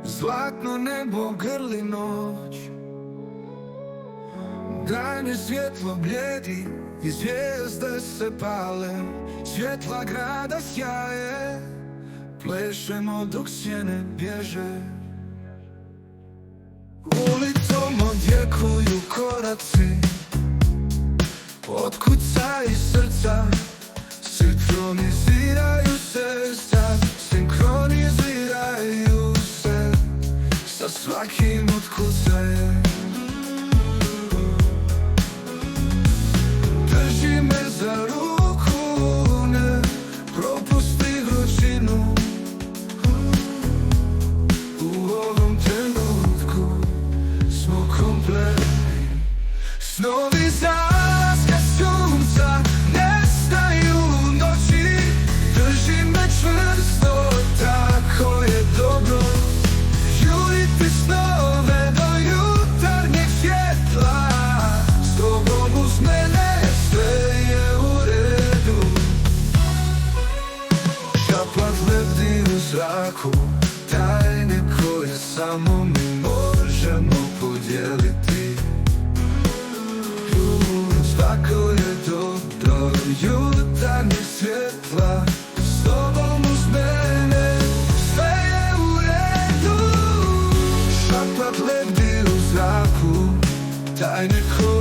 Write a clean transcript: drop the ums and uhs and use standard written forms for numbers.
Zlatno nebo grli noć, dan je svjetlo blijedi i zvijezde se pale, svjetla grada sjaje, plešemo dok sjene bježe. Ulicom odjekuju koraci, otkucaj iz srca, sinkroniziraju se sad, sinkroniziraju se sa svakim otkucajem. Drži me za ruku, ne propusti vrućinu. U ovom trenutku smo kompletni. Snovi zalaska sunca nestaju u noći. Drži me čvrsto, tako je dobro. Juriti snove do jutarnjeg svjetla. S tobom uz mene sve je u redu. Šapat lebdi u zraku, tajne koje samo mi možemo podijeliti. Tako je dobro, jutarnjeg svjetla. S tobom uz mene sve je u redu. Šapat lebdi u zraku, tajne koje